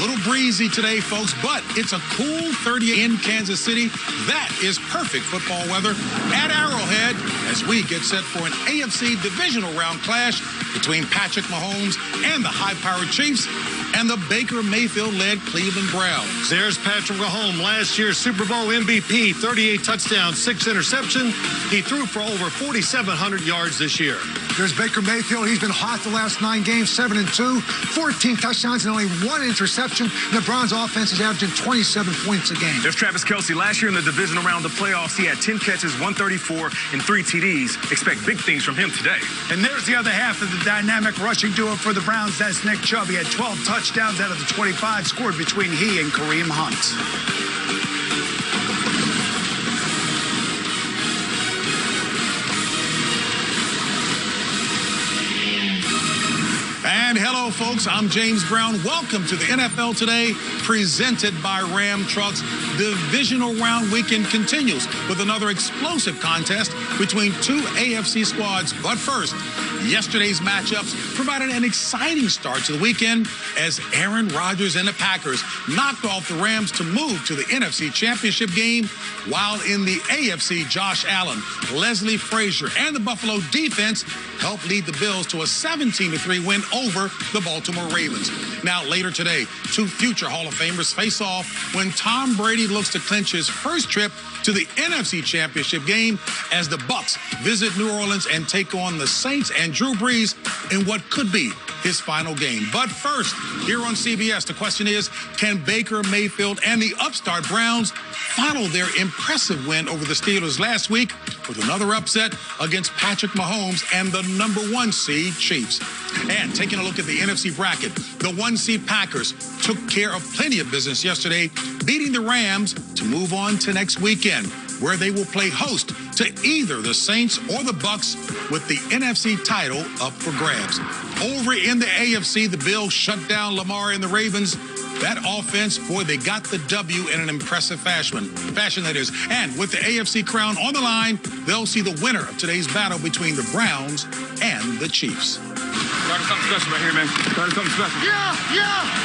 little breezy today, folks, but it's a cool 30 in Kansas City. That is perfect football weather at Arrowhead as we get set for an AFC Divisional round clash between Patrick Mahomes and the high-powered Chiefs and the Baker Mayfield-led Cleveland Browns. There's Patrick Mahomes, last year's Super Bowl MVP, 38 touchdowns, 6 interceptions. He threw for over 4,700 yards this year. There's Baker Mayfield. He's been hot the last 9 games, 7-2, 14 touchdowns and only 1 interception. The Browns offense is averaging 27 points a game. There's Travis Kelce. Last year in the divisional round of the playoffs, he had 10 catches, 134, and 3 TDs. Expect big things from him today. And there's the other half of the dynamic rushing duo for the Browns. That's Nick Chubb. He had 12 touchdowns out of the 25 scored between he and Kareem Hunt. And hello, folks. I'm James Brown. Welcome to the NFL Today, presented by Ram Trucks. Divisional round weekend continues with another explosive contest between 2 AFC squads. But first, yesterday's matchups provided an exciting start to the weekend as Aaron Rodgers and the Packers knocked off the Rams to move to the NFC Championship game, while in the AFC, Josh Allen, Leslie Frazier, and the Buffalo defense helped lead the Bills to a 17-3 win over the Baltimore Ravens. Now, later today, 2 future Hall of Famers face off when Tom Brady looks to clinch his first trip to the NFC Championship game as the Bucs visit New Orleans and take on the Saints and Drew Brees in what could be his final game. But first, here on CBS, the question is, can Baker Mayfield and the upstart Browns follow their impressive win over the Steelers last week with another upset against Patrick Mahomes and the #1 seed Chiefs? And taking a look at the NFC bracket, the 1 seed Packers took care of plenty of business yesterday, beating the Rams to move on to next weekend, where they will play host to either the Saints or the Bucs, with the NFC title up for grabs. Over in the AFC, the Bills shut down Lamar and the Ravens. That offense, boy, they got the W in an impressive fashion that is. And with the AFC crown on the line, they'll see the winner of today's battle between the Browns and the Chiefs. Starting something special right here, man. Starting something special. Yeah,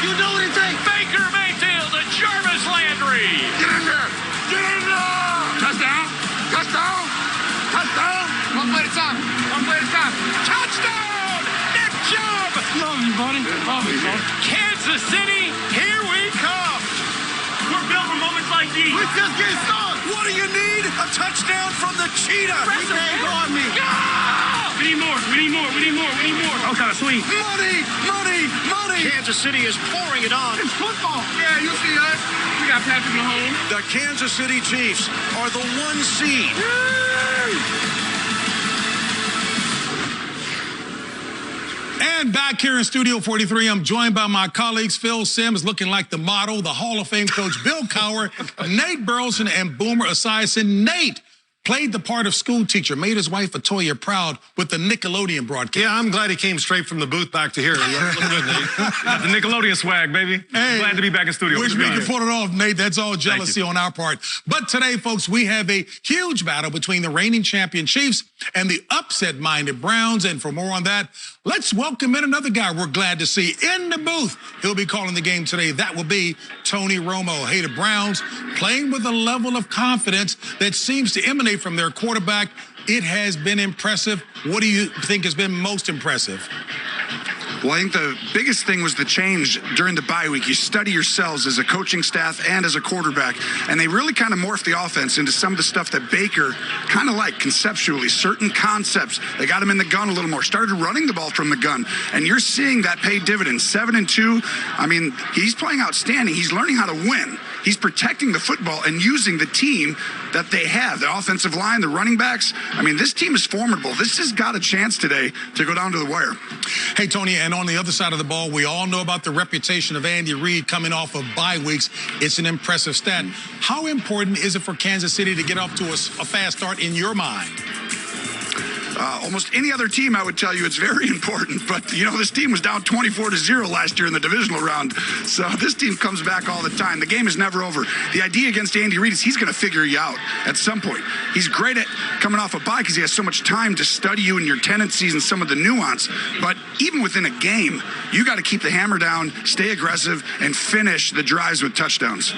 you know what it takes. Baker Mayfield and Jarvis Landry. Get in there. Get in there. Touchdown. Touchdown. Touchdown. One play at a time. One play at a time. Touchdown. Nick Chubb. Love you, buddy. Love you, buddy. Kansas City, here we come. We're built for moments like these. We just getting started. What do you need? A touchdown from the cheetah. He can't guard me. We need more. We need more. We need more. We need more. Oh, kind of sweet. Money, money, money. Kansas City is pouring it on. It's football. Yeah, you see us. We got Patrick Mahomes. The Kansas City Chiefs are the 1 seed. And back here in Studio 43, I'm joined by my colleagues, Phil Simms, looking like the model, the Hall of Fame coach, Bill Cowher, Nate Burleson, and Boomer Esiason. Nate played the part of school teacher, made his wife, Atoya, proud with the Nickelodeon broadcast. Yeah, I'm glad he came straight from the booth back to here. Look good, Nate. Got the Nickelodeon swag, baby. Hey, glad to be back in studio. Wish we could pull it off, Nate. That's all jealousy on our part. But today, folks, we have a huge battle between the reigning champion Chiefs and the upset-minded Browns. And for more on that, let's welcome in another guy we're glad to see in the booth. He'll be calling the game today. That will be Tony Romo. Hey, the Browns playing with a level of confidence that seems to emanate from their quarterback. It has been impressive. What do you think has been most impressive? Well, I think the biggest thing was the change during the bye week. You study yourselves as a coaching staff and as a quarterback, and they really kind of morphed the offense into some of the stuff that Baker kind of liked conceptually, certain concepts. They got him in the gun a little more, started running the ball from the gun, and you're seeing that pay dividends. 7-2, I mean, he's playing outstanding. He's learning how to win. He's protecting the football and using the team that they have, the offensive line, the running backs. I mean, this team is formidable. This has got a chance today to go down to the wire. Hey, Tony, and on the other side of the ball, we all know about the reputation of Andy Reid coming off of bye weeks. It's an impressive stat. How important is it for Kansas City to get off to a fast start in your mind? Almost any other team, I would tell you, it's very important. But, you know, this team was down 24-0 last year in the divisional round. So this team comes back all the time. The game is never over. The idea against Andy Reid is he's going to figure you out at some point. He's great at coming off a bye because he has so much time to study you and your tendencies and some of the nuance. But even within a game, you got to keep the hammer down, stay aggressive, and finish the drives with touchdowns.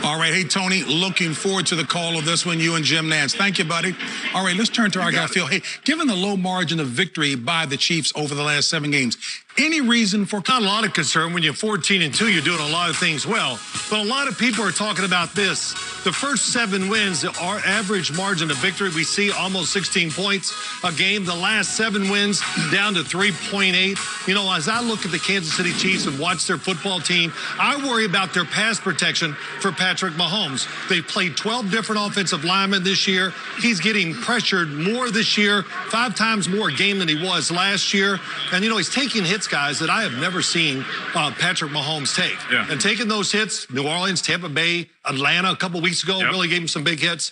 All right. Hey, Tony, looking forward to the call of this one, you and Jim Nantz. Thank you, buddy. All right, let's turn to our guy, Phil. Hey, given the low margin of victory by the Chiefs over the last 7 games, any reason for... Not a lot of concern. When you're 14-2, you're doing a lot of things well. But a lot of people are talking about this. The first 7 wins, our average margin of victory, we see almost 16 points a game. The last 7 wins down to 3.8. You know, as I look at the Kansas City Chiefs and watch their football team, I worry about their pass protection for Patrick Mahomes. They've played 12 different offensive linemen this year. He's getting pressured more this year, 5 times more a game than he was last year. And, you know, he's taking hits, guys, that I have never seen Patrick Mahomes take. Yeah. And taking those hits, New Orleans, Tampa Bay, Atlanta a couple weeks ago, really gave him some big hits.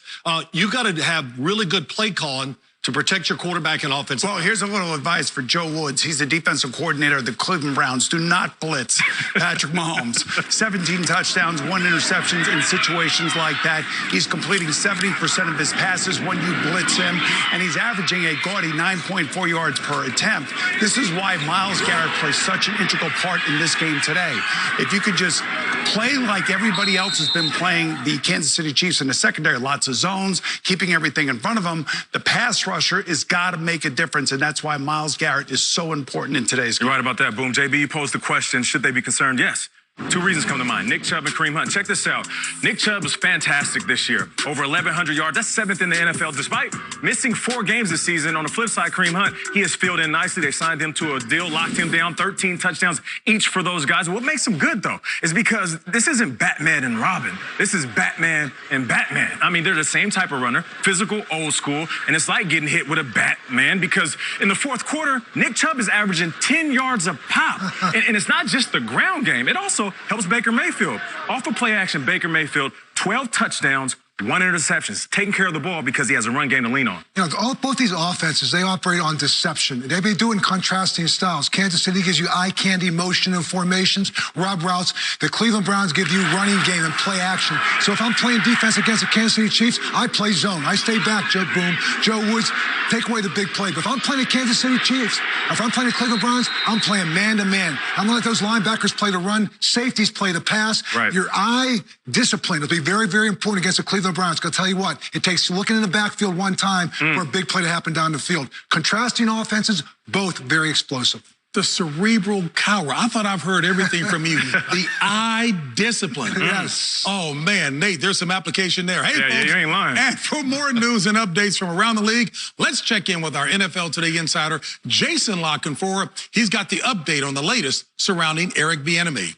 You got to have really good play calling to protect your quarterback and offense. Well, here's a little advice for Joe Woods. He's the defensive coordinator of the Cleveland Browns. Do not blitz Patrick Mahomes. 17 touchdowns, 1 interception in situations like that. He's completing 70% of his passes when you blitz him, and he's averaging a gaudy 9.4 yards per attempt. This is why Myles Garrett plays such an integral part in this game today. If you could just play like everybody else has been playing the Kansas City Chiefs in the secondary, lots of zones, keeping everything in front of them, the pass rusher has got to make a difference, and that's why Myles Garrett is so important in today's game. You're right about that, Boom. JB, you posed the question, should they be concerned? Yes. 2 reasons come to mind. Nick Chubb and Kareem Hunt. Check this out. Nick Chubb was fantastic this year. Over 1,100 yards. That's 7th in the NFL. Despite missing 4 games this season, on the flip side, Kareem Hunt, he has filled in nicely. They signed him to a deal, locked him down, 13 touchdowns each for those guys. What makes him good, though, is because this isn't Batman and Robin. This is Batman and Batman. I mean, they're the same type of runner, physical, old school, and it's like getting hit with a Batman because in the 4th quarter, Nick Chubb is averaging 10 yards a pop. and it's not just the ground game. It also helps Baker Mayfield. Off of play action, Baker Mayfield, 12 touchdowns, 1 interception, taking care of the ball because he has a run game to lean on. You know, both these offenses, they operate on deception. They've been doing contrasting styles. Kansas City gives you eye candy motion and formations, rub routes. The Cleveland Browns give you running game and play action. So if I'm playing defense against the Kansas City Chiefs, I play zone. I stay back, Joe Woods, take away the big play. But if I'm playing the Kansas City Chiefs, if I'm playing the Cleveland Browns, I'm playing man-to-man. I'm going to let those linebackers play the run, safeties play the pass. Right. Your eye discipline will be very, very important against the Cleveland Browns. I'll tell you what, it takes looking in the backfield one time for a big play to happen down the field. Contrasting offenses, both very explosive. The cerebral coward. I thought I've heard everything from you. The eye discipline. Yes. Oh, man, Nate, there's some application there. Hey, Yeah, folks, you ain't lying. And for more news and updates from around the league, let's check in with our NFL Today insider, Jason Lockenfor. He's got the update on the latest surrounding Eric Bieniemy.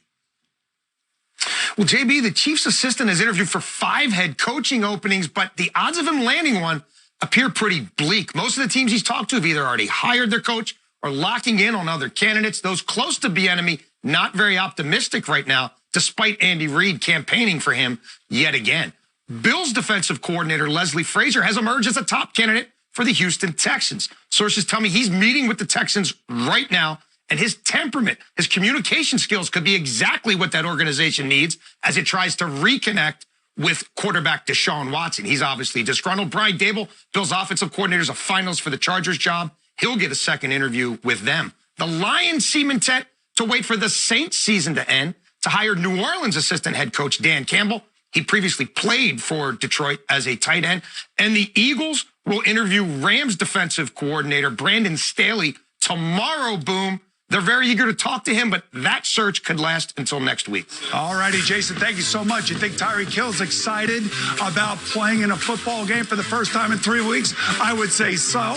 Well, JB, the Chiefs assistant has interviewed for 5 head coaching openings, but the odds of him landing one appear pretty bleak. Most of the teams he's talked to have either already hired their coach or locking in on other candidates. Those close to Bieniemy, not very optimistic right now, despite Andy Reid campaigning for him yet again. Bills defensive coordinator Leslie Frazier has emerged as a top candidate for the Houston Texans. Sources tell me he's meeting with the Texans right now, and his temperament, his communication skills could be exactly what that organization needs as it tries to reconnect with quarterback Deshaun Watson. He's obviously disgruntled. Brian Dable, Bills offensive coordinator, is a finalist for the Chargers job. He'll get a second interview with them. The Lions seem intent to wait for the Saints season to end to hire New Orleans assistant head coach Dan Campbell. He previously played for Detroit as a tight end. And the Eagles will interview Rams defensive coordinator Brandon Staley tomorrow, Boom. They're very eager to talk to him, but that search could last until next week. All righty, Jason, thank you so much. You think Tyreek Hill's excited about playing in a football game for the first time in 3 weeks? I would say so.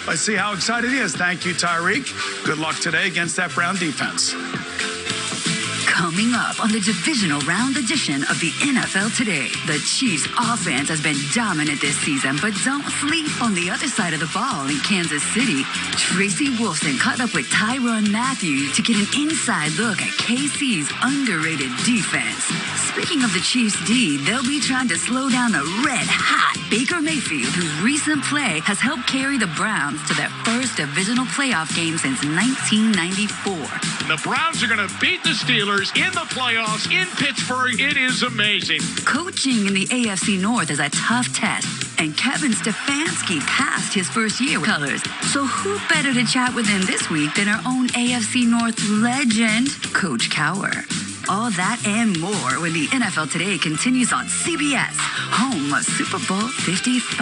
Let's see how excited he is. Thank you, Tyreek. Good luck today against that Brown defense. Come Coming up on the divisional round edition of the NFL Today, the Chiefs offense has been dominant this season, but don't sleep on the other side of the ball in Kansas City. Tracy Wolfson caught up with Tyrann Mathieu to get an inside look at KC's underrated defense. Speaking of the Chiefs D, they'll be trying to slow down the red-hot Baker Mayfield, whose recent play has helped carry the Browns to their first divisional playoff game since 1994. The Browns are going to beat the Steelers in the playoffs in Pittsburgh. It is amazing. Coaching in the AFC North is a tough test, and Kevin Stefanski passed his first year with colors. So who better to chat with him this week than our own AFC North legend, Coach Cowher? All that and more when the NFL Today continues on CBS, home of Super Bowl 55.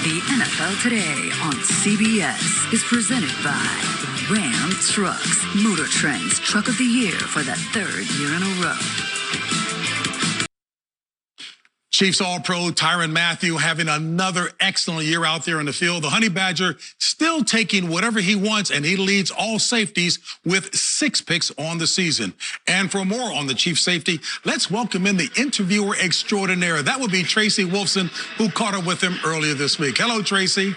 The NFL Today on CBS is presented by Ram Trucks, Motor Trend's Truck of the Year for the third year in a row. Chiefs All-Pro Tyrann Mathieu having another excellent year out there in the field. The Honey Badger still taking whatever he wants, and he leads all safeties with 6 picks on the season. And for more on the Chiefs safety, let's welcome in the interviewer extraordinaire. That would be Tracy Wolfson, who caught up with him earlier this week. Hello, Tracy.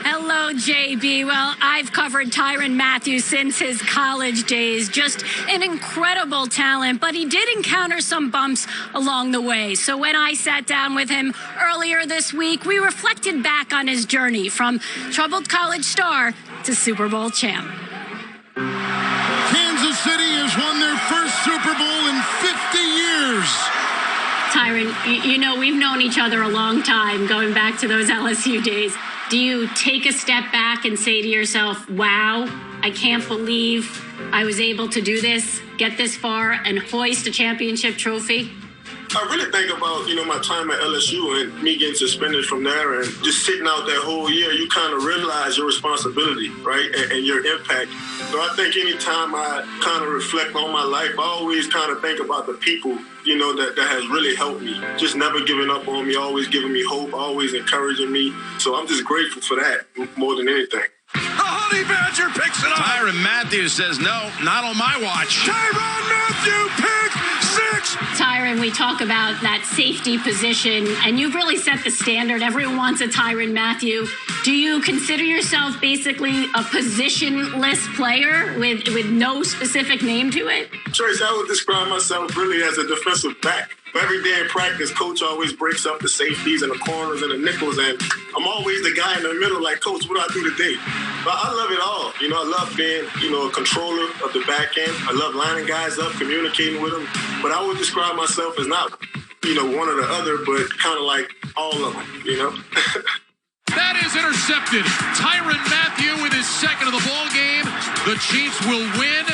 Hello, JB. Well, I've covered Tyrann Mathieu since his college days. Just an incredible talent, but he did encounter some bumps along the way. So when I sat down with him earlier this week, we reflected back on his journey from troubled college star to Super Bowl champ. Kansas City has won their first Super Bowl in 50 years. Tyrann, you know, we've known each other a long time, going back to those LSU days. Do you take a step back and say to yourself, wow, I can't believe I was able to do this, get this far, and hoist a championship trophy? I really think about, my time at LSU and me getting suspended from there and just sitting out that whole year, you kind of realize your responsibility, right, and your impact. So I think anytime I kind of reflect on my life, I always kind of think about the people, that has really helped me. Just never giving up on me, always giving me hope, always encouraging me. So I'm just grateful for that more than anything. The Honey Badger picks it up. Tyrann Mathieu says, no, not on my watch. Tyrann Mathieu, pick 6. Tyrann, we talk about that safety position, and you've really set the standard. Everyone wants a Tyrann Mathieu. Do you consider yourself basically a positionless player with no specific name to it? Trace, I would describe myself really as a defensive back. Every day in practice, coach always breaks up the safeties and the corners and the nickels, and I'm always the guy in the middle like, Coach, what do I do today? But I love it all. I love being, a controller of the back end. I love lining guys up, communicating with them. But I would describe myself as not, one or the other, but kind of like all of them, That is intercepted. Tyrann Mathieu with his second of the ball game. The Chiefs will win,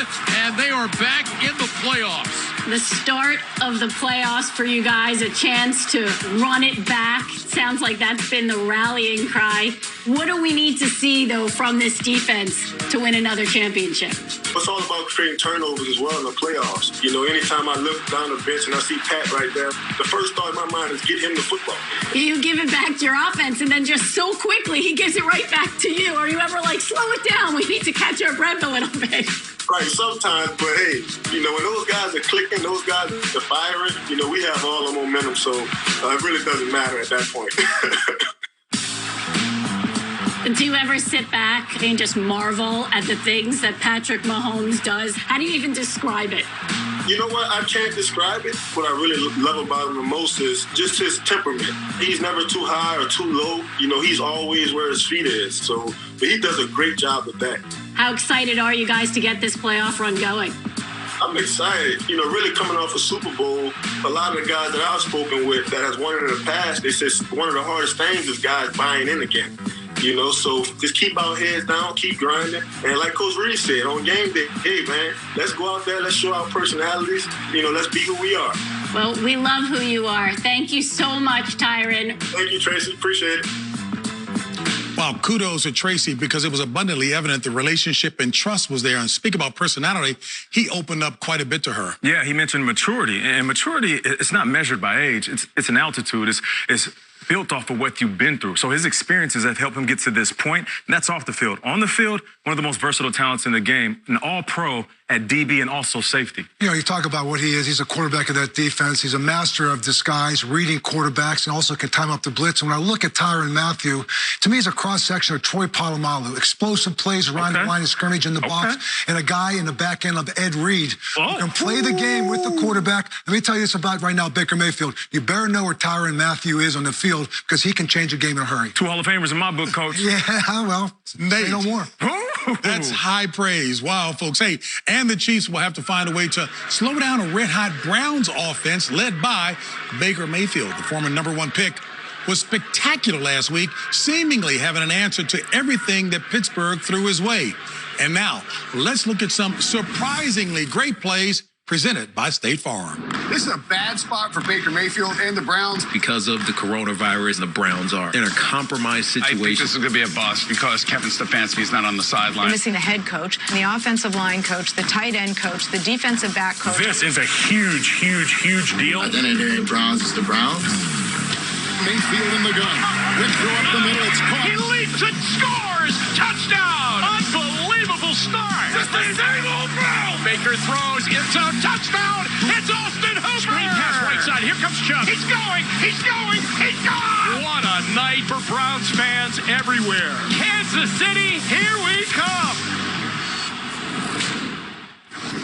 and they are back in the playoffs. The start of the playoffs for you guys, a chance to run it back. Sounds like that's been the rallying cry. What do we need to see, though, from this defense to win another championship? It's all about creating turnovers as well in the playoffs. Anytime I look down the bench and I see Pat right there, the first thought in my mind is get him the football. You give it back to your offense, and then just so quickly he gives it right back to you. Are you ever like, slow it down, we need to catch our breath a little bit? Right, sometimes, but hey, when those guys are clicking, those guys are firing, we have all the momentum, so it really doesn't matter at that point. Do you ever sit back and just marvel at the things that Patrick Mahomes does? How do you even describe it? You know what? I can't describe it. What I really love about him the most is just his temperament. He's never too high or too low. He's always where his feet is. But he does a great job with that. How excited are you guys to get this playoff run going? I'm excited. Really coming off a Super Bowl, a lot of the guys that I've spoken with that has won it in the past, they said one of the hardest things is guys buying in again. So just keep our heads down, keep grinding. And like Coach Reed said, on game day, hey, man, let's go out there, let's show our personalities. Let's be who we are. Well, we love who you are. Thank you so much, Tyrann. Thank you, Tracy. Appreciate it. Wow, kudos to Tracy, because it was abundantly evident the relationship and trust was there. And speak about personality, he opened up quite a bit to her. Yeah, he mentioned maturity. And maturity, it's not measured by age. It's an altitude. It's built off of what you've been through. So his experiences have helped him get to this point, and that's off the field. On the field, one of the most versatile talents in the game, an all-pro, at DB and also safety. You know, you talk about what he is. He's a quarterback of that defense. He's a master of disguise, reading quarterbacks, and also can time up the blitz. And when I look at Tyrann Mathieu, to me, he's a cross-section of Troy Polamalu. Explosive plays around the line of scrimmage in the box, and a guy in the back end of Ed Reed who can play the game with the quarterback. Let me tell you this about right now, Baker Mayfield. You better know where Tyrann Mathieu is on the field because he can change a game in a hurry. 2 Hall of Famers in my book, Coach. Yeah, well, say no more. That's high praise. Wow, folks. Hey, and the Chiefs will have to find a way to slow down a red-hot Browns offense led by Baker Mayfield. The former #1 pick was spectacular last week, seemingly having an answer to everything that Pittsburgh threw his way. And now, let's look at some surprisingly great plays presented by State Farm. This is a bad spot for Baker Mayfield and the Browns. Because of the coronavirus, the Browns are in a compromised situation. I think this is going to be a bust because Kevin Stefanski is not on the sideline. You're missing the head coach, the offensive line coach, the tight end coach, the defensive back coach. This is a huge deal. Identity of Browns is the Browns. Mayfield in the gun. Quick throw up the middle. It's caught. He leaps and scores! Touchdown! Unbelievable start! Baker throws into touchdown! It's Austin Hooper! Screen pass right side. Here comes Chubb. He's going! He's going! He's gone! What a night for Browns fans everywhere. Kansas City, here we come!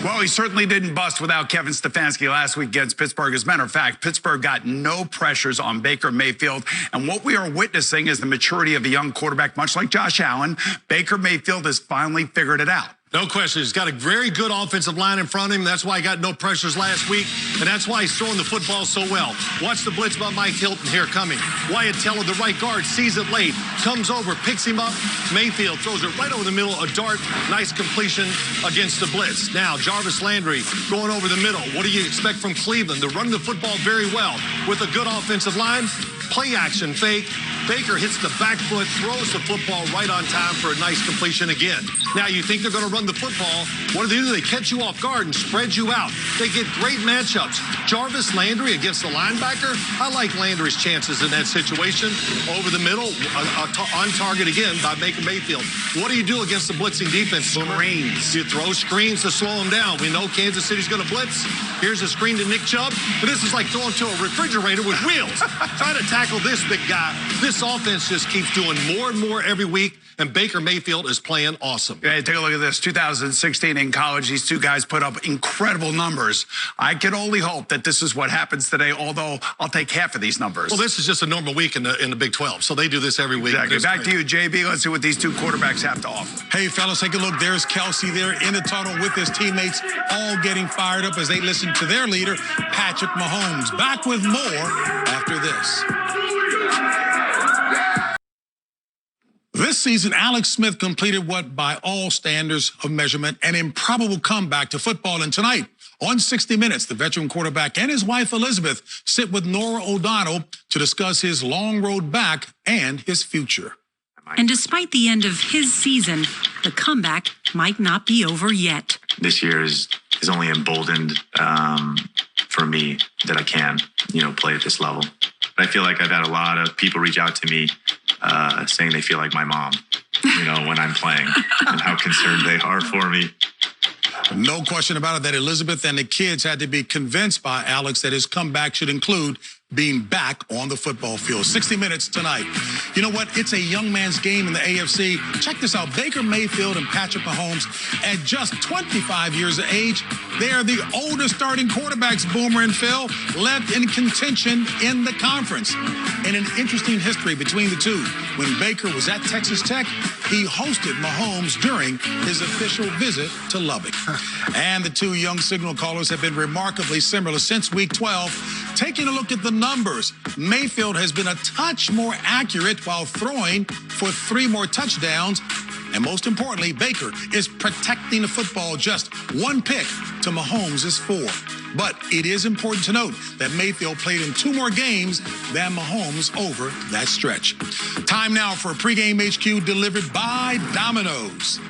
Well, he certainly didn't bust without Kevin Stefanski last week against Pittsburgh. As a matter of fact, Pittsburgh got no pressures on Baker Mayfield. And what we are witnessing is the maturity of a young quarterback, much like Josh Allen. Baker Mayfield has finally figured it out. No question. He's got a very good offensive line in front of him. That's why he got no pressures last week, and that's why he's throwing the football so well. Watch the blitz by Mike Hilton here coming. Wyatt Teller, the right guard, sees it late, comes over, picks him up. Mayfield throws it right over the middle, a dart, nice completion against the blitz. Now, Jarvis Landry going over the middle. What do you expect from Cleveland? They're running the football very well with a good offensive line. Play action fake. Baker hits the back foot, throws the football right on time for a nice completion again. Now, you think they're going to run the football. What do? They catch you off guard and spread you out. They get great matchups. Jarvis Landry against the linebacker. I like Landry's chances in that situation. Over the middle, on target again by Baker Mayfield. What do you do against the blitzing defense? Screens. You throw screens to slow them down. We know Kansas City's going to blitz. Here's a screen to Nick Chubb. But this is like throwing to a refrigerator with wheels. Trying to tackle this big guy. This offense just keeps doing more and more every week, and Baker Mayfield is playing awesome. Hey, take a look at this. 2016 in college, these two guys put up incredible numbers. I can only hope that this is what happens today, although I'll take half of these numbers. Well, this is just a normal week in the Big 12, so they do this every week. Exactly. Back to you, JB. Let's see what these two quarterbacks have to offer. Hey, fellas, take a look. There's Kelsey there in the tunnel with his teammates, all getting fired up as they listen to their leader, Patrick Mahomes. Back with more after this. This season, Alex Smith completed what, by all standards of measurement, an improbable comeback to football. And tonight, on 60 Minutes, the veteran quarterback and his wife, Elizabeth, sit with Nora O'Donnell to discuss his long road back and his future. And despite the end of his season, the comeback might not be over yet. This year is only emboldened for me that I can, play at this level. But I feel like I've had a lot of people reach out to me saying they feel like my mom, when I'm playing and how concerned they are for me. No question about it that Elizabeth and the kids had to be convinced by Alex that his comeback should include being back on the football field. 60 Minutes tonight. You know what? It's a young man's game in the AFC. Check this out. Baker Mayfield and Patrick Mahomes, at just 25 years of age, they are the oldest starting quarterbacks, Boomer and Phil, left in contention in the conference. And an interesting history between the two. When Baker was at Texas Tech, he hosted Mahomes during his official visit to Lubbock. And the two young signal callers have been remarkably similar since week 12. Taking a look at the numbers, Mayfield has been a touch more accurate while throwing for 3 more touchdowns. And most importantly, Baker is protecting the football, just 1 pick to Mahomes' 4. But it is important to note that Mayfield played in 2 more games than Mahomes over that stretch. Time now for a pregame HQ delivered by Domino's.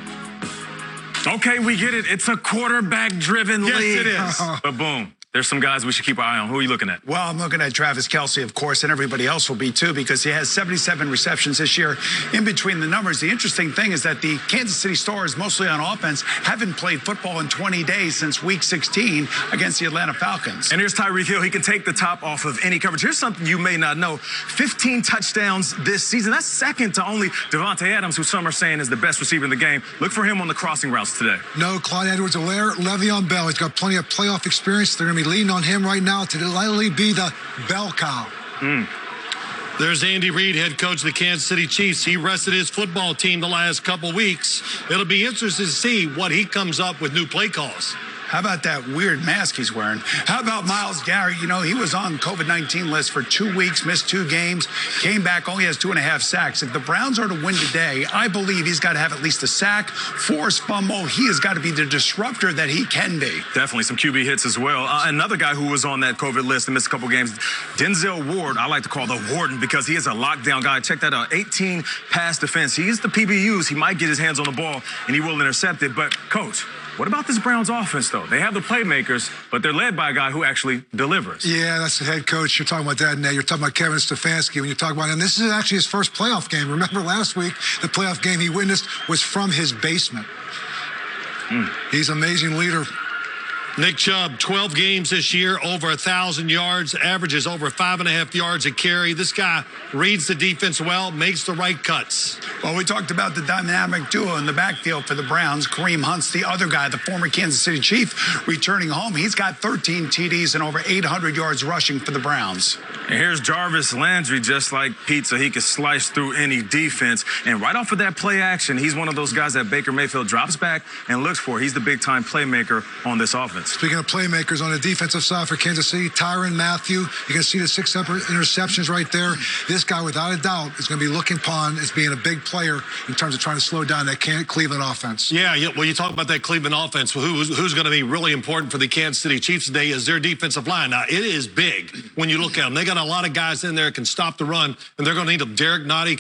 Okay, we get it. It's a quarterback-driven league. Yes, it is. But boom. there's some guys we should keep our eye on. Who are you looking at? Well, I'm looking at Travis Kelce, of course, and everybody else will be too, because he has 77 receptions this year. In between the numbers, the interesting thing is that the Kansas City Stars, mostly on offense, haven't played football in 20 days since Week 16 against the Atlanta Falcons. And here's Tyreek Hill. He can take the top off of any coverage. Here's something you may not know. 15 touchdowns this season. That's second to only Devontae Adams, who some are saying is the best receiver in the game. Look for him on the crossing routes today. No, Clyde Edwards-Helaire, Le'Veon Bell. He's got plenty of playoff experience. They're going to be leaning on him right now to likely be the bell cow. There's Andy Reid, head coach of the Kansas City Chiefs. He rested his football team the last couple weeks. It'll be interesting to see what he comes up with new play calls. How about that weird mask he's wearing? How about Myles Garrett? You know, he was on COVID-19 list for 2 weeks, missed 2 games, came back, only has 2.5 sacks. If the Browns are to win today, I believe he's got to have at least a sack, forced fumble. He has got to be the disruptor that he can be. Definitely some QB hits as well. Another guy who was on that COVID list and missed a couple games, Denzel Ward, I like to call the Warden because he is a lockdown guy. Check that out, 18 pass defense. He is the PBUs. He might get his hands on the ball, and he will intercept it. But, Coach, what about this Browns offense, though? They have the playmakers, but they're led by a guy who actually delivers. Yeah, that's the head coach. You're talking about that, Nate. You're talking about Kevin Stefanski when you talk about him. This is actually his first playoff game. Remember last week, the playoff game he witnessed was from his basement. He's an amazing leader. Nick Chubb, 12 games this year, over 1,000 yards, averages over 5.5 yards a carry. This guy reads the defense well, makes the right cuts. Well, we talked about the dynamic duo in the backfield for the Browns. Kareem Hunt's the other guy, the former Kansas City Chief, returning home. He's got 13 TDs and over 800 yards rushing for the Browns. And here's Jarvis Landry, just like pizza. He can slice through any defense. And right off of that play action, he's one of those guys that Baker Mayfield drops back and looks for. He's the big-time playmaker on this offense. Speaking of playmakers on the defensive side for Kansas City, Tyrann Mathieu, you can see the 6 interceptions right there. This guy, without a doubt, is going to be looked upon as being a big player in terms of trying to slow down that Cleveland offense. Yeah, well, you talk about that Cleveland offense. Who's going to be really important for the Kansas City Chiefs today is their defensive line. Now, it is big when you look at them. They got a lot of guys in there that can stop the run, and they're going to need them. Derek Nottie,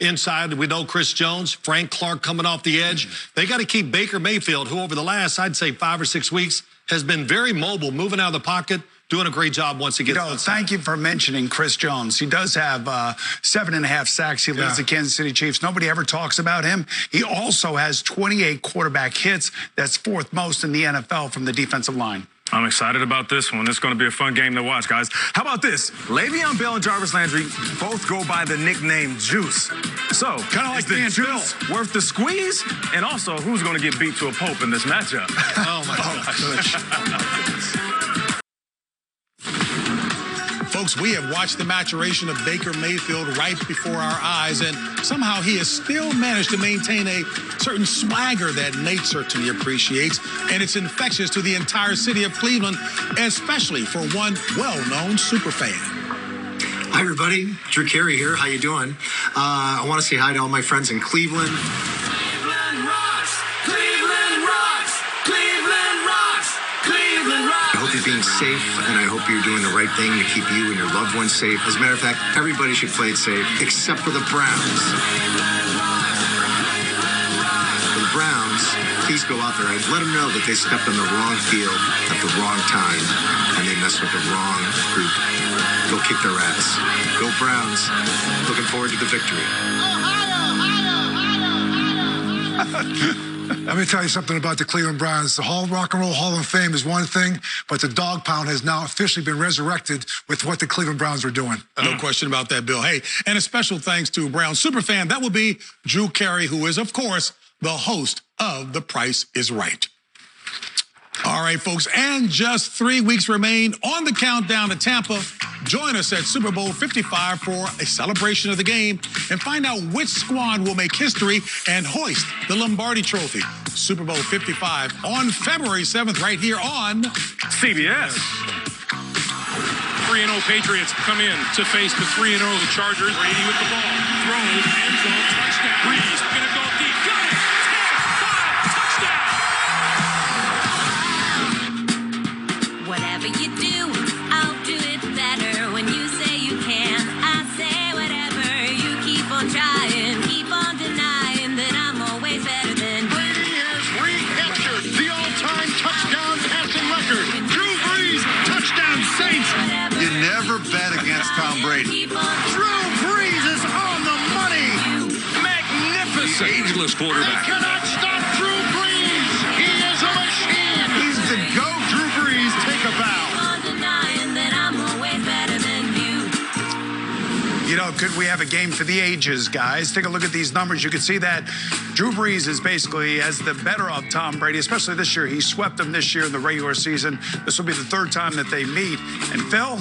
inside. We know Chris Jones, Frank Clark coming off the edge. They got to keep Baker Mayfield, who over the last, I'd say, 5 or 6 weeks, has been very mobile, moving out of the pocket, doing a great job once he gets outside. Thank you for mentioning Chris Jones. He does have 7.5 sacks. He leads the Kansas City Chiefs. Nobody ever talks about him. He also has 28 quarterback hits. That's 4th most in the NFL from the defensive line. I'm excited about this one. It's going to be a fun game to watch, guys. How about this? Le'Veon Bell and Jarvis Landry both go by the nickname Juice. So, kind of like the juice worth the squeeze? And also, who's going to get beat to a pulp in this matchup? Oh, my gosh. Folks, we have watched the maturation of Baker Mayfield right before our eyes, and somehow he has still managed to maintain a certain swagger that Nate certainly appreciates, and it's infectious to the entire city of Cleveland, especially for one well-known superfan. Hi, everybody. Drew Carey here. How you doing? I want to say hi to all my friends in Cleveland. Cleveland rocks! Cleveland rocks! Cleveland rocks! Cleveland rocks! I hope you're being safe, and I hope you're doing the right thing to keep you and your loved ones safe. As a matter of fact, everybody should play it safe, except for the Browns. For the Browns, please go out there and let them know that they stepped on the wrong field at the wrong time, and they messed with the wrong group. Go kick their ass. Go Browns. Looking forward to the victory. Let me tell you something about the Cleveland Browns. The Rock and Roll Hall of Fame is one thing, but the dog pound has now officially been resurrected with what the Cleveland Browns are doing. No question about that, Bill. Hey, and a special thanks to Brown superfan. That will be Drew Carey, who is, of course, the host of The Price is Right. All right, folks, and just 3 weeks remain on the countdown to Tampa. Join us at Super Bowl 55 for a celebration of the game and find out which squad will make history and hoist the Lombardi Trophy. Super Bowl 55 on February 7th right here on CBS. 3-0 Patriots come in to face the 3-0 Chargers. Brady with the ball. Throws, end zone, touchdown. Breeze going to go deep. Got it! 10, 5, touchdown! Whatever you do, I'll do it better. When you say you can, I say whatever. You keep on trying, keep on denying that I'm always better than Brady has recaptured the all-time touchdown passing record. Drew Brees Brady. Drew Brees is on the money. Magnificent. Ageless quarterback. They cannot stop Drew Brees. He is a machine. He's the GOAT. Drew Brees, take a bow. You know, could we have a game for the ages, guys? Take a look at these numbers. You can see that Drew Brees is basically as the better of Tom Brady, especially this year. He swept him this year in the regular season. This will be the third time that they meet. And Phil,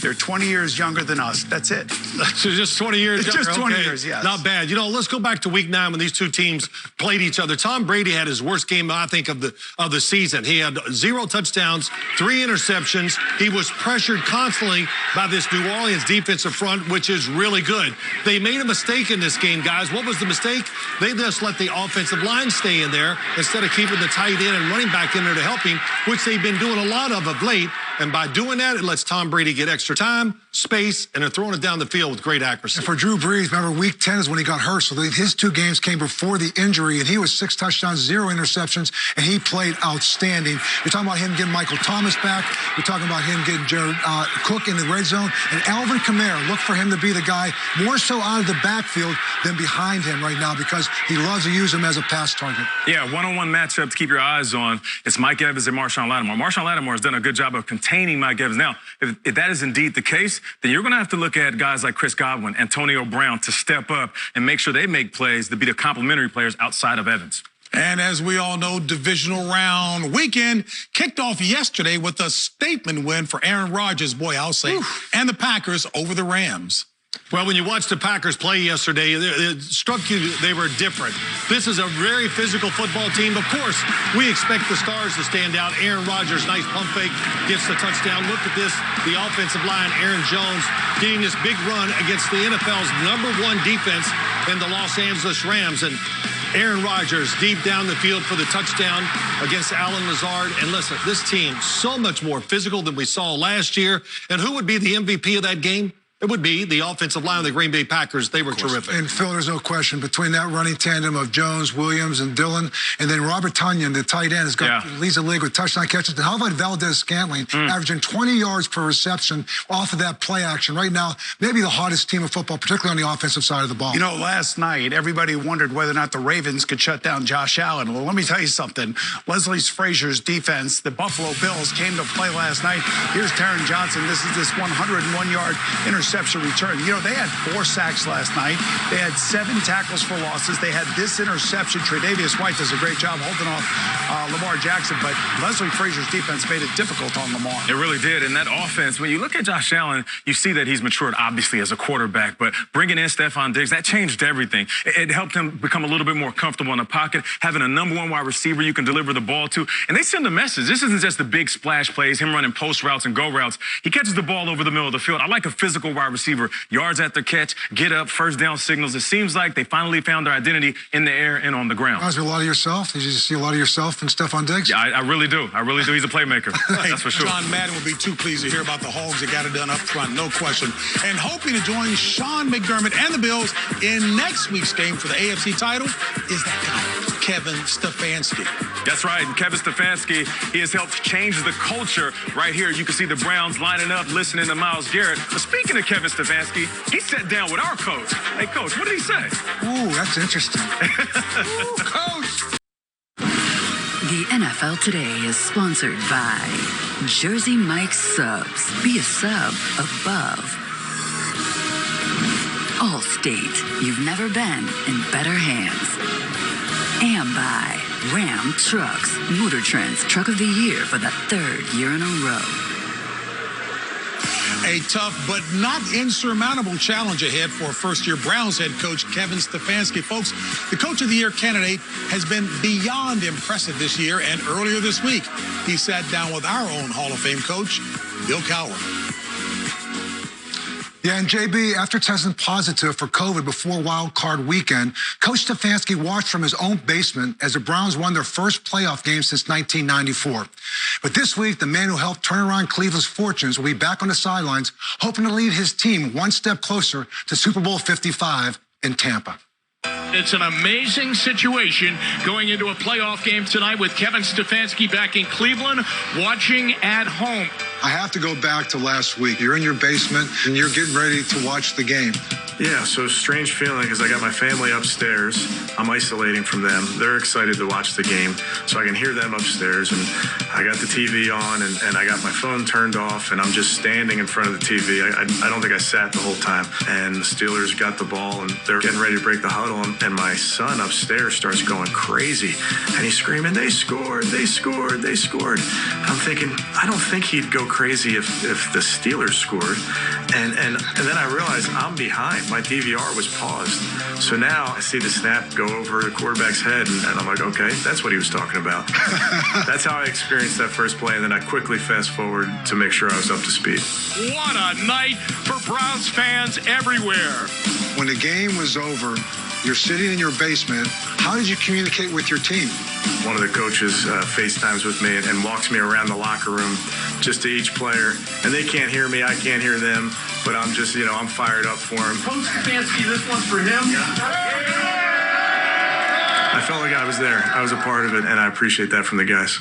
they're 20 years younger than us. That's it. So just 20 years younger. Just 20 okay. years, yes. Not bad. You know, let's go back to week 9 when these two teams played each other. Tom Brady had his worst game, I think, of the season. He had 0 touchdowns, 3 interceptions. He was pressured constantly by this New Orleans defensive front, which is really good. They made a mistake in this game, guys. What was the mistake? They just let the offensive line stay in there instead of keeping the tight end and running back in there to help him, which they've been doing a lot of late. And by doing that, it lets Tom Brady get extra time, space, and they're throwing it down the field with great accuracy. And for Drew Brees, remember, week 10 is when he got hurt. So his 2 games came before the injury, and he was 6 touchdowns, 0 interceptions, and he played outstanding. You're talking about him getting Michael Thomas back. You're talking about him getting Jared Cook in the red zone. And Alvin Kamara, look for him to be the guy more so out of the backfield than behind him right now because he loves to use him as a pass target. Yeah, one-on-one matchup to keep your eyes on. It's Mike Evans and Marshawn Lattimore. Marshawn Lattimore has done a good job of containing Mike Evans. Now, if that is indeed the case, then you're going to have to look at guys like Chris Godwin, Antonio Brown to step up and make sure they make plays to be the complementary players outside of Evans. And as we all know, divisional round weekend kicked off yesterday with a statement win for Aaron Rodgers, boy, I'll say, and the Packers over the Rams. Well, when you watched the Packers play yesterday, it struck you they were different. This is a very physical football team. Of course, we expect the stars to stand out. Aaron Rodgers, nice pump fake, gets the touchdown. Look at this, the offensive line, Aaron Jones, getting this big run against the NFL's #1 defense in the Los Angeles Rams. And Aaron Rodgers deep down the field for the touchdown against Allen Lazard. And listen, this team so much more physical than we saw last year. And who would be the MVP of that game? It would be the offensive line of the Green Bay Packers. They were terrific. And Phil, there's no question between that running tandem of Jones, Williams, and Dillon, and then Robert Tonyan, the tight end, leads the league with touchdown catches. And how about Valdez-Scantling, averaging 20 yards per reception off of that play action? Right now, maybe the hottest team of football, particularly on the offensive side of the ball. You know, last night, everybody wondered whether or not the Ravens could shut down Josh Allen. Well, let me tell you something. Leslie Frazier's defense, the Buffalo Bills, came to play last night. Here's Taron Johnson. This is this 101-yard interception return. You know, they had 4 sacks last night. They had 7 tackles for losses. They had this interception. Tre'Davious White does a great job holding off Lamar Jackson, but Leslie Frazier's defense made it difficult on Lamar. It really did. And that offense, when you look at Josh Allen, you see that he's matured, obviously, as a quarterback, but bringing in Stephon Diggs, that changed everything. It helped him become a little bit more comfortable in the pocket, having a #1 wide receiver you can deliver the ball to. And they send a message. This isn't just the big splash plays, him running post routes and go routes. He catches the ball over the middle of the field. I like a physical wide receiver. Yards after catch, get up, first down signals. It seems like they finally found their identity in the air and on the ground. Reminds me a lot of yourself. Did you see a lot of yourself in Stephon Diggs? Yeah, I really do. I really do. He's a playmaker. That's for sure. John Madden will be too pleased to hear about the Hogs that got it done up front, no question. And hoping to join Sean McDermott and the Bills in next week's game for the AFC title is that guy, Kevin Stefanski. That's right. And Kevin Stefanski, he has helped change the culture right here. You can see the Browns lining up, listening to Myles Garrett. But speaking of Kevin Stefanski, he sat down with our coach. Hey, Coach, what did he say? Ooh, that's interesting. Ooh, Coach. The NFL Today is sponsored by Jersey Mike's Subs. Be a sub above. Allstate. You've never been in better hands. And by Ram Trucks. Motor Trend's Truck of the Year for the 3rd year in a row. A tough but not insurmountable challenge ahead for first-year Browns head coach Kevin Stefanski. Folks, the Coach of the Year candidate has been beyond impressive this year, and earlier this week, he sat down with our own Hall of Fame coach, Bill Cowher. Yeah, and JB, after testing positive for COVID before Wild Card Weekend, Coach Stefanski watched from his own basement as the Browns won their first playoff game since 1994. But this week, the man who helped turn around Cleveland's fortunes will be back on the sidelines, hoping to lead his team one step closer to Super Bowl 55 in Tampa. It's an amazing situation going into a playoff game tonight with Kevin Stefanski back in Cleveland, watching at home. I have to go back to last week. You're in your basement and you're getting ready to watch the game. Yeah, so strange feeling because I got my family upstairs. I'm isolating from them. They're excited to watch the game, so I can hear them upstairs. And I got the TV on, and I got my phone turned off, and I'm just standing in front of the TV. I don't think I sat the whole time. And the Steelers got the ball, and they're getting ready to break the huddle, and my son upstairs starts going crazy. And he's screaming, "They scored, they scored, they scored." I'm thinking, I don't think he'd go crazy if the Steelers scored. And then I realized I'm behind. My DVR was paused. So now I see the snap go over the quarterback's head, and I'm like, okay, that's what he was talking about. That's how I experienced that first play, and then I quickly fast forward to make sure I was up to speed. What a night for Browns fans everywhere. When the game was over, you're sitting in your basement. How did you communicate with your team? One of the coaches FaceTimes with me and walks me around the locker room just to each player. And they can't hear me, I can't hear them, but I'm just, I'm fired up for them. Coach Stefanski, this one's for him. I felt like I was there. I was a part of it, and I appreciate that from the guys.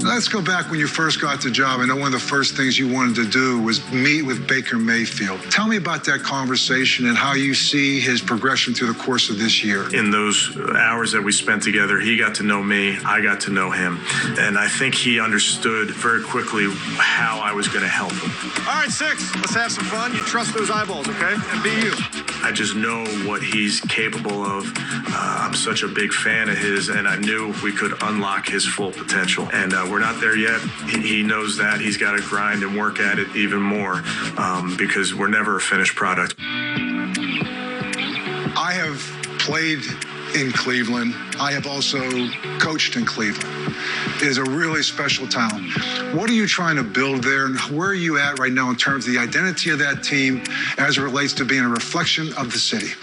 Let's go back when you first got the job. I know one of the first things you wanted to do was meet with Baker Mayfield. Tell me about that conversation and how you see his progression through the course of this year. In those hours that we spent together, he got to know me, I got to know him. And I think he understood very quickly how I was going to help him. All right, 6, let's have some fun. You trust those eyeballs, okay? And be you. I just know what he's capable of. I'm such a big fan of his, and I knew we could unlock his full potential. And we're not there yet. He knows that. He's got to grind and work at it even more because we're never a finished product. I have played in Cleveland. I have also coached in Cleveland. It is a really special town. What are you trying to build there, and where are you at right now in terms of the identity of that team as it relates to being a reflection of the city?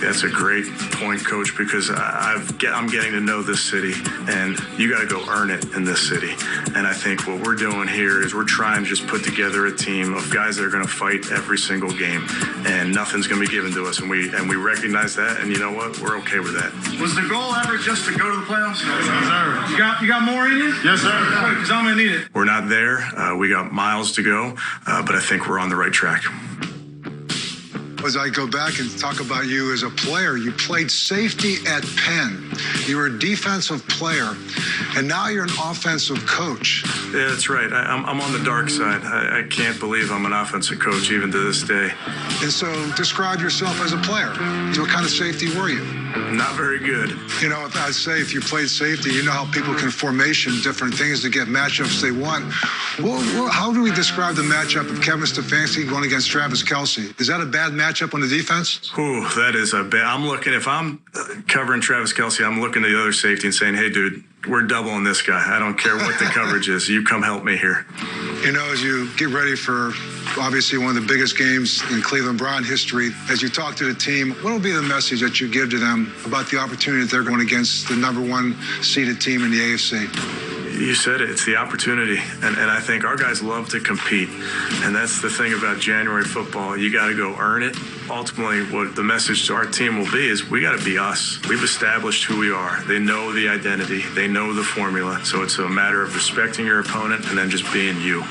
That's a great point, Coach, because I'm getting to know this city, and you got to go earn it in this city. And I think what we're doing here is we're trying to just put together a team of guys that are going to fight every single game, and nothing's going to be given to us. And we recognize that, and you know what? We're okay with that. Was the goal ever just to go to the playoffs? Yes, sir. You got more in you? Yes, sir. Because I'm going to need it. We're not there. We got miles to go, but I think we're on the right track. As I go back and talk about you as a player, you played safety at Penn. You were a defensive player, and now you're an offensive coach. Yeah, that's right. I'm on the dark side. I can't believe I'm an offensive coach even to this day. And so describe yourself as a player. So what kind of safety were you? Not very good. You know, if you played safety, you know how people can formation different things to get matchups they want. Well, how do we describe the matchup of Kevin Stefanski going against Travis Kelce? Is that a bad matchup on the defense? Ooh, that is a bad. If I'm covering Travis Kelce, I'm looking at the other safety and saying, hey, dude, we're doubling this guy. I don't care what the coverage is. You come help me here. You know, as you get ready for obviously one of the biggest games in Cleveland Brown history, as you talk to the team, what will be the message that you give to them about the opportunity that they're going against the #1 seeded team in the AFC? You said it. It's the opportunity. And I think our guys love to compete. And that's the thing about January football. You got to go earn it. Ultimately, what the message to our team will be is we got to be us. We've established who we are. They know the identity. They know the formula. So it's a matter of respecting your opponent and then just being you.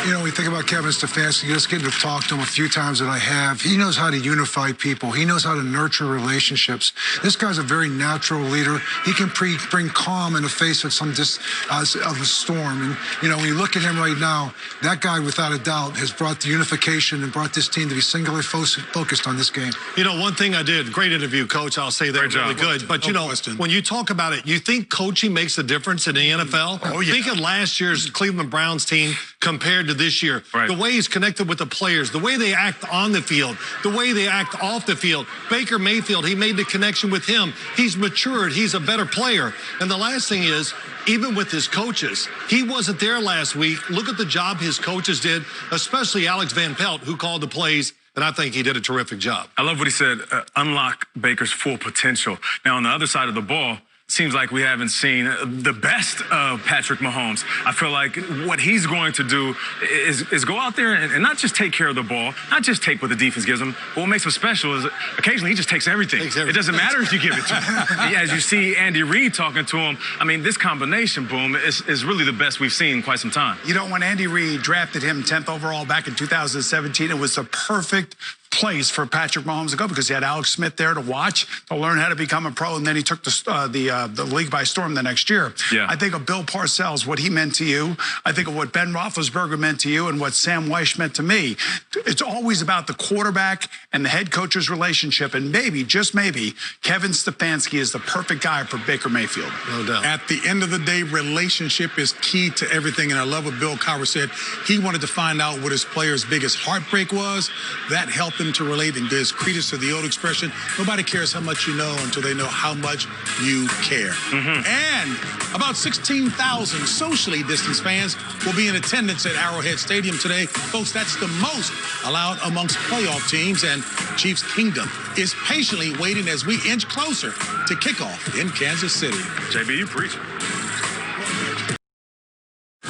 You know, we think about Kevin Stefanski, just getting to talk to him a few times that I have. He knows how to unify people. He knows how to nurture relationships. This guy's a very natural leader. He can bring calm in the face of of a storm. And, you know, when you look at him right now, that guy, without a doubt, has brought the unification and brought this team to be singularly focused on this game. You know, one thing I did, great interview, Coach. I'll say that really good. But, you know, when you talk about it, you think coaching makes a difference in the NFL? Oh, yeah. Think of last year's Cleveland Browns team compared to this year. Right. The way he's connected with the players, the way they act on the field, the way they act off the field. Baker Mayfield, he made the connection with him. He's matured. He's a better player. And the last thing is, even with his coaches, he wasn't there last week. Look at the job his coaches did, especially Alex Van Pelt, who called the plays. And I think he did a terrific job. I love what he said, unlock Baker's full potential. Now, on the other side of the ball, seems like we haven't seen the best of Patrick Mahomes. I feel like what he's going to do is go out there and not just take care of the ball, not just take what the defense gives him, but what makes him special is occasionally he just takes everything. It doesn't matter if you give it to him. As you see Andy Reid talking to him, I mean, this combination, Boom, is really the best we've seen in quite some time. You know, when Andy Reid drafted him 10th overall back in 2017, it was a perfect place for Patrick Mahomes to go because he had Alex Smith there to watch, to learn how to become a pro, and then he took the league by storm the next year. Yeah. I think of Bill Parcells, what he meant to you. I think of what Ben Roethlisberger meant to you and what Sam Weish meant to me. It's always about the quarterback and the head coach's relationship, and maybe, just maybe, Kevin Stefanski is the perfect guy for Baker Mayfield. No doubt. At the end of the day, relationship is key to everything, and I love what Bill Cowher said. He wanted to find out what his player's biggest heartbreak was. That helped him to relate and gives credence to the old expression, nobody cares how much you know until they know how much you care. And about 16,000 socially distanced fans will be in attendance at Arrowhead Stadium today. Folks, that's the most allowed amongst playoff teams, and Chiefs Kingdom is patiently waiting as we inch closer to kickoff in Kansas City. JB, you preaching.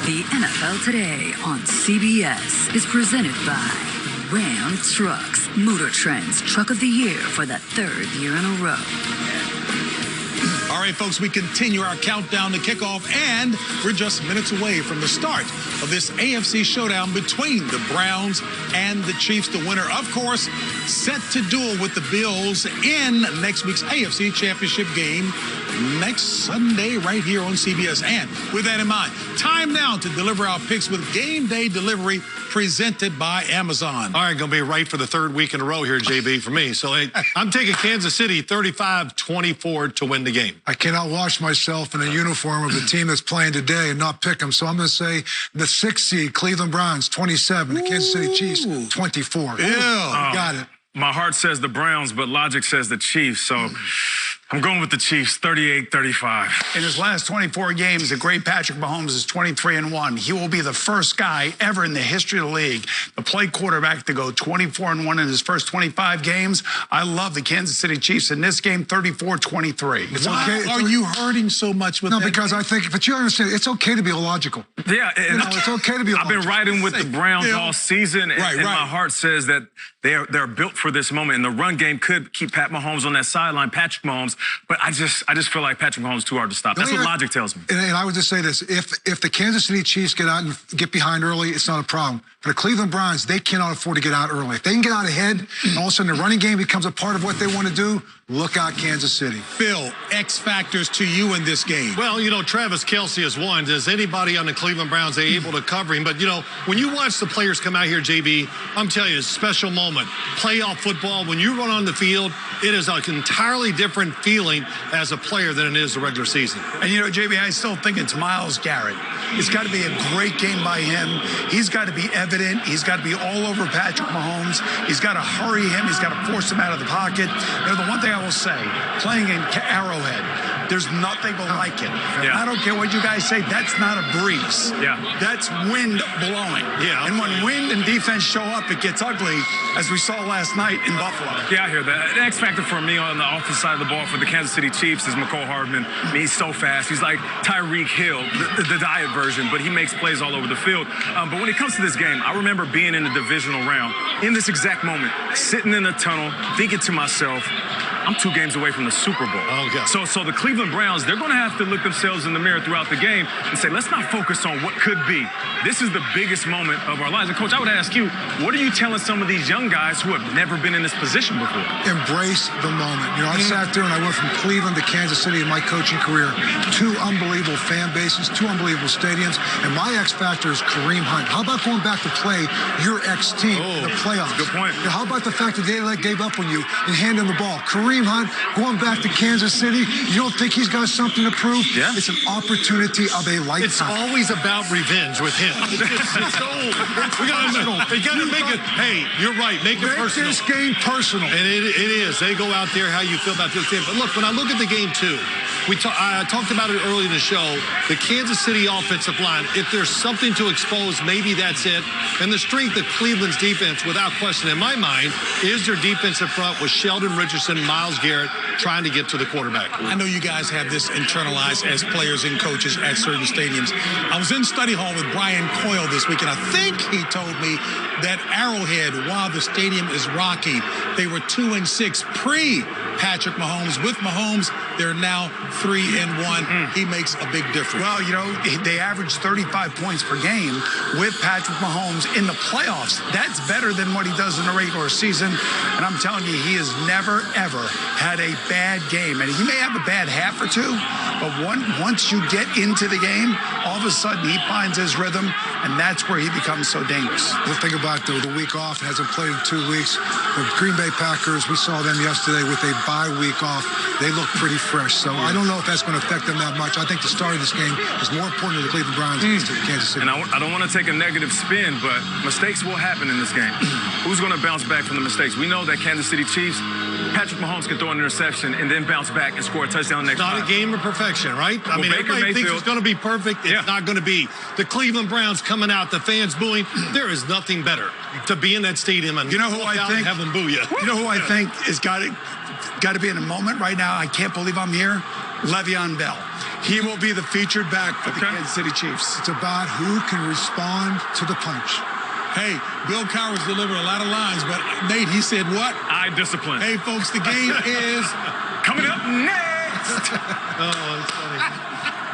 The NFL Today on CBS is presented by Ram Trucks, Motor Trend's Truck of the Year for the 3rd year in a row. All right, folks, we continue our countdown to kickoff, and we're just minutes away from the start of this AFC showdown between the Browns and the Chiefs. The winner, of course, set to duel with the Bills in next week's AFC Championship game next Sunday right here on CBS. And with that in mind, time now to deliver our picks with game day delivery presented by Amazon. All right, going to be right for the 3rd week in a row here, JB, for me. So I'm taking Kansas City 35-24 to win the game. I cannot wash myself in a uniform of the team that's playing today and not pick them. So I'm going to say the 6th seed, Cleveland Browns, 27. The Kansas City Chiefs, 24. Got it. My heart says the Browns, but logic says the Chiefs. So I'm going with the Chiefs, 38-35. In his last 24 games, the great Patrick Mahomes is 23-1. He will be the first guy ever in the history of the league to play quarterback to go 24-1 in his first 25 games. I love the Kansas City Chiefs in this game, 34-23. Why are you hurting so much with that? No, because I think, but you understand, it's okay to be illogical. Yeah, and it's okay to be illogical. I've been riding with the Browns all season, and my heart says that they're built for this moment, and the run game could keep Pat Mahomes on that sideline, Patrick Mahomes. But I just feel like Patrick Mahomes is too hard to stop. That's what logic tells me. And I would just say this: if the Kansas City Chiefs get out and get behind early, it's not a problem. For the Cleveland Browns, they cannot afford to get out early. If they can get out ahead, and all of a sudden the running game becomes a part of what they want to do, look out, Kansas City. Bill, X factors to you in this game. Well, you know, Travis Kelce is one. Does anybody on the Cleveland Browns, they able to cover him? But, you know, when you watch the players come out here, JB, I'm telling you, it's a special moment. Playoff football, when you run on the field, it is an entirely different feeling as a player than it is the regular season. And, you know, JB, I still think it's Myles Garrett. It's got to be a great game by him. He's got to be evident. He's got to be all over Patrick Mahomes. He's got to hurry him. He's got to force him out of the pocket. You know, the one thing I will say, playing in Arrowhead, there's nothing like it. I don't care what you guys say. That's not a breeze. That's wind blowing. And when wind and defense show up, it gets ugly, as we saw last night in Buffalo. Yeah, I hear that. The X factor for me on the offensive side of the ball for the Kansas City Chiefs is McCole Hardman. I mean, he's so fast. He's like Tyreek Hill, the diet version, but he makes plays all over the field. But when it comes to this game, I remember being in the divisional round in this exact moment, sitting in the tunnel, thinking to myself, I'm 2 games away from the Super Bowl. So the Cleveland Browns, they're going to have to look themselves in the mirror throughout the game and say, let's not focus on what could be. This is the biggest moment of our lives. And, Coach, I would ask you, what are you telling some of these young guys who have never been in this position before? Embrace the moment. You know, I sat there and I went from Cleveland to Kansas City in my coaching career. 2 unbelievable fan bases, 2 unbelievable stadiums, and my X factor is Kareem Hunt. How about going back to play your ex-team in the playoffs? Good point. You know, how about the fact that they gave up on you and handed the ball? Kareem Hunt going back to Kansas City. You don't think he's got something to prove? It's an opportunity of a lifetime. It's always about revenge with him. It's old. We got to make it. Hey, you're right. Make it personal. Make this game personal. And it is. They go out there, how you feel about this game. But look, when I look at the game too, I talked about it early in the show. The Kansas City offensive line, if there's something to expose, maybe that's it. And the strength of Cleveland's defense, without question, in my mind, is their defensive front with Sheldon Richardson, Myles Garrett trying to get to the quarterback. I know you guys have this internalized as players and coaches at certain stadiums. I was in study hall with Brian Coyle this week, and I think he told me that Arrowhead, while the stadium is rocky, they were 2-6 pre-Patrick Mahomes. With Mahomes, they're now 3-1. He makes a big difference. Well, you know, they average 35 points per game with Patrick Mahomes in the playoffs. That's better than what he does in the regular season. And I'm telling you, he has never, ever had a bad game. And he may have a bad half or two, but once you get into the game, all of a sudden he finds his rhythm, and that's where he becomes so dangerous. The thing about the week off, hasn't played in 2 weeks. The Green Bay Packers, we saw them yesterday with a bye week off. They look pretty fresh. So I don't know if that's going to affect them that much. I think the start of this game is more important to the Cleveland Browns than to Kansas City. And I don't want to take a negative spin, but mistakes will happen in this game. Who's going to bounce back from the mistakes? We know that Kansas City Chiefs, Patrick Mahomes can throw an interception and then bounce back and score a touchdown next time. Not a game of perfection, right? I mean, everybody thinks it's going to be perfect. It's not going to be. The Cleveland Browns coming out, the fans booing. There is nothing better to be in that stadium and you know who I think have them boo you. You know who I think is got to be in a moment right now. I can't believe I'm here. Le'Veon Bell. He will be the featured back for the Kansas City Chiefs. It's about who can respond to the punch. Hey, Bill Cowher's delivered a lot of lines, but Nate, he said what? Eye discipline. Hey, folks, the game is coming up next. Oh, that's funny.